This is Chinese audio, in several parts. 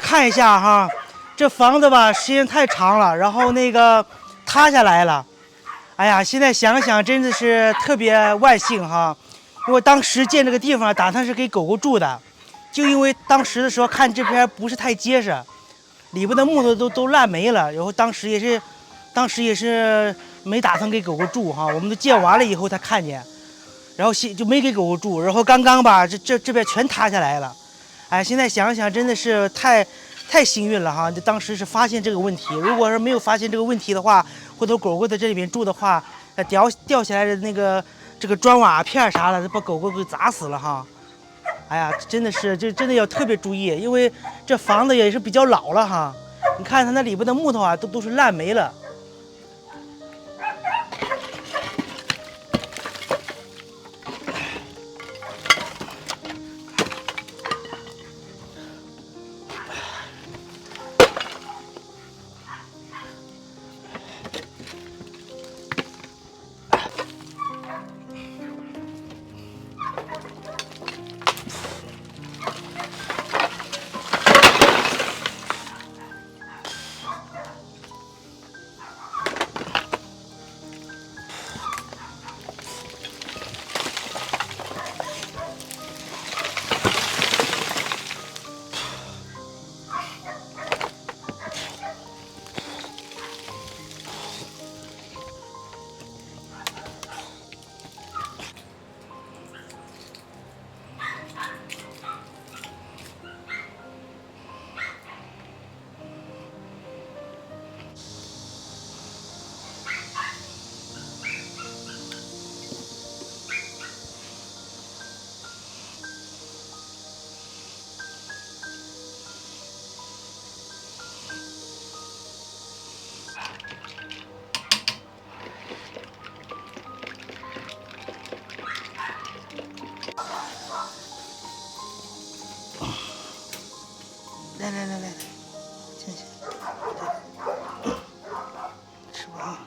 看一下哈，这房子吧时间太长了，然后那个塌下来了。哎呀，现在想想真的是特别万幸哈，因为当时建这个地方打算是给狗狗住的，就因为当时的时候看这边不是太结实，里边的木头都烂没了，然后当时也是没打算给狗狗住哈，我们都建完了以后才看见，然后就没给狗狗住，然后刚刚吧这边全塌下来了。哎，现在想想真的是太幸运了哈！当时是发现这个问题，如果是没有发现这个问题的话，回头狗狗在这里面住的话，掉下来的那个这个砖瓦片啥的，把狗狗给砸死了哈！哎呀，真的是真的要特别注意，因为这房子也是比较老了哈。你看它那里边的木头啊，都是烂没了。来，进去，吃吧啊。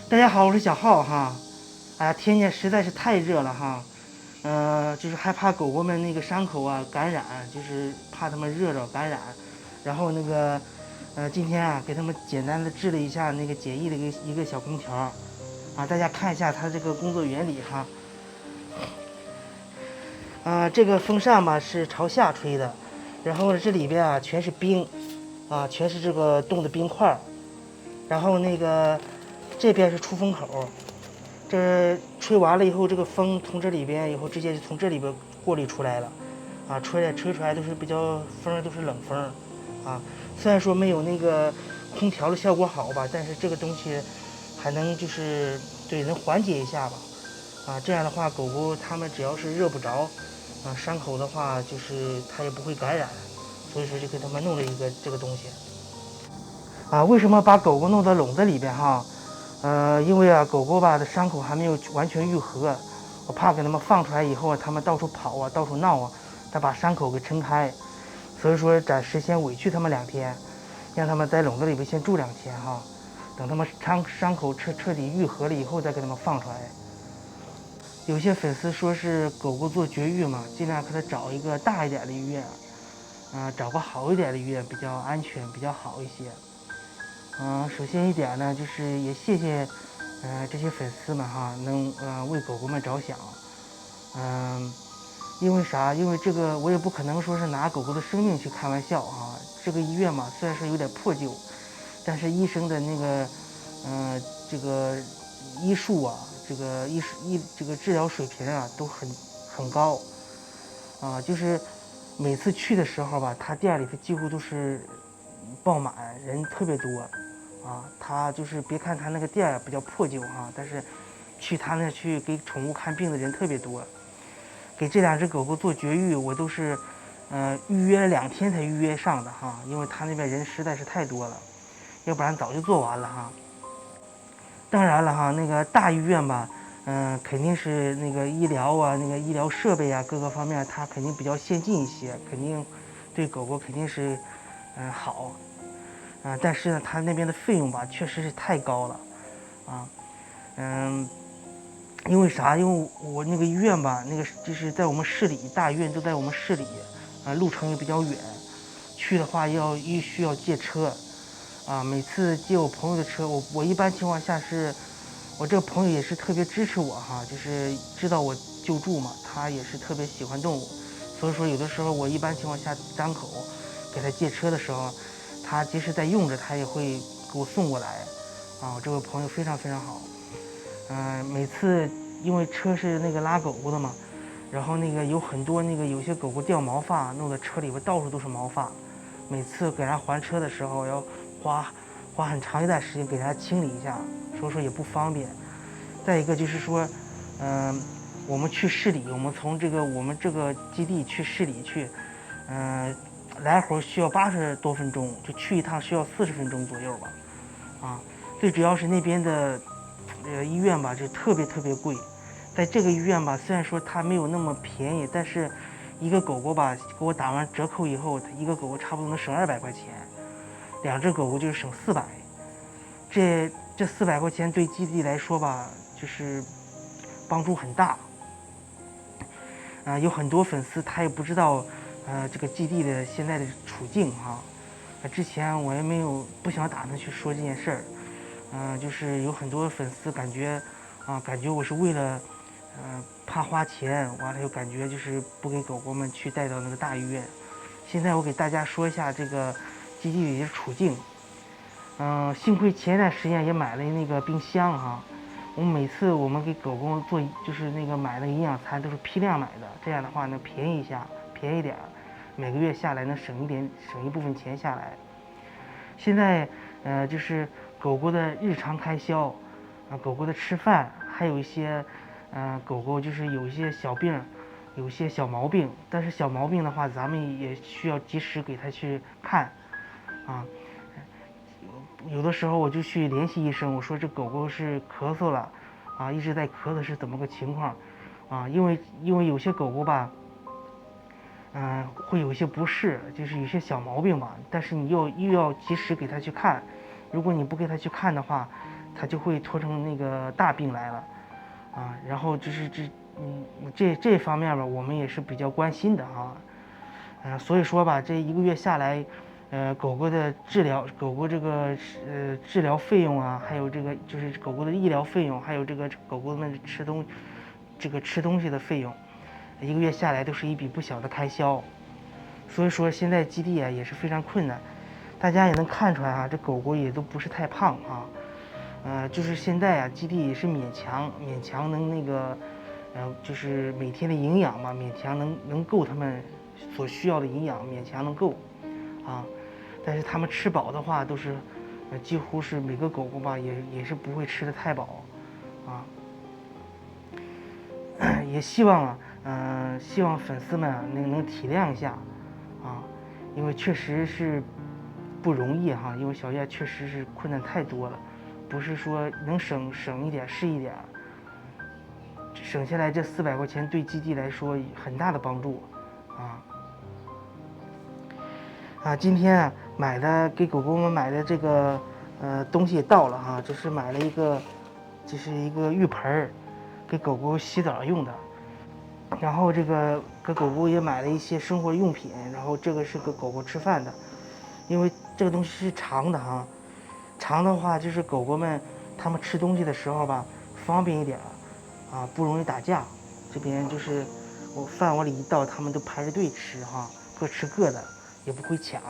大家好，我是小浩哈。哎呀，天气实在是太热了哈。就是害怕狗狗们那个伤口啊感染，就是怕它们热着感染。然后那个，今天啊给它们简单的治了一下那个简易的一个小空调，啊，大家看一下它这个工作原理哈。这个风扇吧是朝下吹的，然后呢这里边啊全是冰，啊全是这个冻的冰块，然后那个这边是出风口。这吹完了以后，这个风从这里边以后直接就从这里边过滤出来了，啊，吹出来都是比较风都是冷风，啊，虽然说没有那个空调的效果好吧，但是这个东西还能就是能缓解一下吧，啊，这样的话狗狗它们只要是热不着，啊，伤口的话就是它也不会感染，所以说就给它们弄了一个这个东西，啊，为什么把狗狗弄到笼子里边哈？因为啊，狗狗吧的伤口还没有完全愈合，我怕给它们放出来以后啊，它们到处跑啊，到处闹啊，再把伤口给撑开，所以说暂时先委屈它们2天，让它们在笼子里边先住2天哈，等它们伤口彻底愈合了以后再给它们放出来。有些粉丝说是狗狗做绝育嘛，尽量给它找一个大一点的医院，找个好一点的医院比较安全，比较好一些。首先一点呢，就是也谢谢，这些粉丝们哈，能为狗狗们着想，因为啥？因为这个我也不可能说是拿狗狗的生命去开玩笑啊。这个医院嘛，虽然说有点破旧，但是医生的那个，这个医术啊，这个这个治疗水平啊，都很高，就是每次去的时候吧，他店里头几乎都是爆满，人特别多他就是别看他那个店比较破旧但是去他那去给宠物看病的人特别多。给这2只狗狗做绝育，我都是预约了2天才预约上的因为他那边人实在是太多了，要不然早就做完了当然了那个大医院吧，肯定是那个医疗那个医疗设备各个方面它肯定比较先进一些，肯定对狗狗肯定是好但是呢，它那边的费用吧确实是太高了因为啥？因为我那个医院吧，那个就是在我们市里，大医院都在我们市里路程也比较远，去的话需要借车每次借我朋友的车，我一般情况下是，我这个朋友也是特别支持我就是知道我救助嘛，他也是特别喜欢动物，所以说有的时候我一般情况下张口给他借车的时候，他即使在用着，他也会给我送过来我这位朋友非常非常好。每次因为车是那个拉狗狗的嘛，然后那个有很多有些狗狗掉毛发，弄得车里边到处都是毛发。每次给它还车的时候，要花很长一段时间给它清理一下，所以说也不方便。再一个就是说，我们去市里，我们从我们这个基地去市里去，来回需要80多分钟，就去一趟需要40分钟左右吧。最主要是那边的医院吧，就特别特别贵。在这个医院吧，虽然说它没有那么便宜，但是一个狗狗吧，给我打完折扣以后，一个狗狗差不多能省200块钱，2只狗狗就是省400。这400块钱对基地来说吧，就是帮助很大。有很多粉丝他也不知道这个基地的现在的处境之前我也不想打算去说这件事儿，就是有很多粉丝感觉我是为了怕花钱，完了又感觉就是不给狗狗们去带到那个大医院。现在我给大家说一下这个基地里的处境。幸亏前段时间也买了那个冰箱每次我们给狗狗做就是那个买的营养餐都是批量买的，这样的话能便宜点，每个月下来能省一部分钱下来。现在就是狗狗的日常开销狗狗的吃饭，还有一些狗狗就是有一些小病，有一些小毛病，但是小毛病的话咱们也需要及时给它去看有的时候我就去联系医生，我说这狗狗是咳嗽了一直在咳嗽是怎么个情况因为有些狗狗吧会有一些不适，就是有些小毛病吧，但是你又要及时给它去看，如果你不给它去看的话，它就会拖成那个大病来了然后就是这方面吧，我们也是比较关心的所以说吧，这1个月下来狗狗的治疗，狗狗这个治疗费用还有这个就是狗狗的医疗费用，还有这个狗狗们吃东西的费用，1个月下来都是一笔不小的开销。所以说现在基地也是非常困难，大家也能看出来这狗狗也都不是太胖就是现在基地也是勉强能那个就是每天的营养嘛，勉强能够他们所需要的营养，勉强能够但是他们吃饱的话都是几乎是每个狗狗吧也是不会吃得太饱也希望粉丝们能体谅一下因为确实是不容易因为小叶确实是困难太多了，不是说能省一点是一点，省下来这400块钱对基地来说很大的帮助今天给狗狗们买的这个东西也到了这是买了一个浴盆给狗狗洗澡用的，然后这个给狗狗也买了一些生活用品，然后这个是给狗狗吃饭的，因为这个东西是长的长的话就是狗狗们它们吃东西的时候吧方便一点不容易打架。这边就是饭往里一倒，它们都排着队吃各吃各的，也不会抢。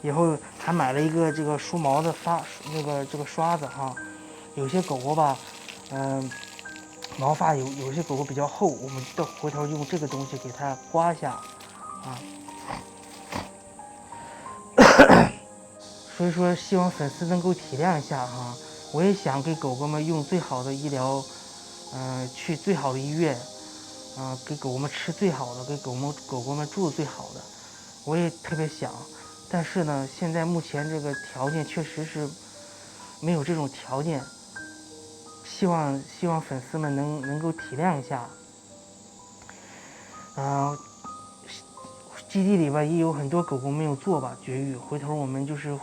以后还买了一个这个梳毛的这个刷子有些狗狗吧毛发有些狗狗比较厚，我们回头用这个东西给它刮一下啊。所以说，希望粉丝能够体谅一下哈。我也想给狗狗们用最好的医疗，去最好的医院，给狗狗们吃最好的，给狗狗们住最好的，我也特别想。但是呢，现在目前这个条件确实是没有这种条件。希望粉丝们能够体谅一下。基地里边也有很多狗狗没有做吧绝育，回头我们就是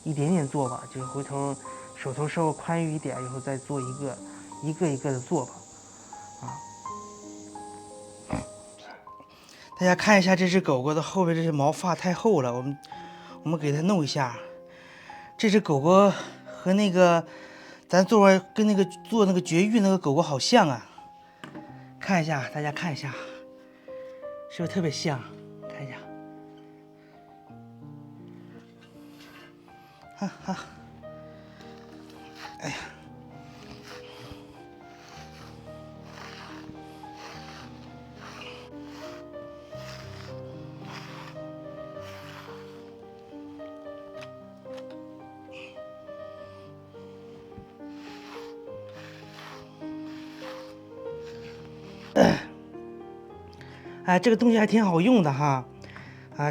一点点做吧，就是回头手头稍微宽裕一点以后再做一个一个的做吧。大家看一下这只狗狗的后边，这些毛发太厚了，我们给它弄一下。这只狗狗和那个咱跟那个做那个绝育那个狗狗好像啊，看一下，大家看一下，是不是特别像？看一下，哈哈，哎呀。这个东西还挺好用的哈，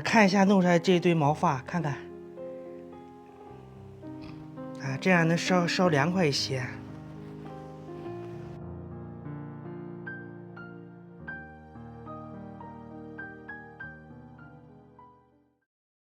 看一下弄出来这一堆毛发，看看，这样能稍凉快一些。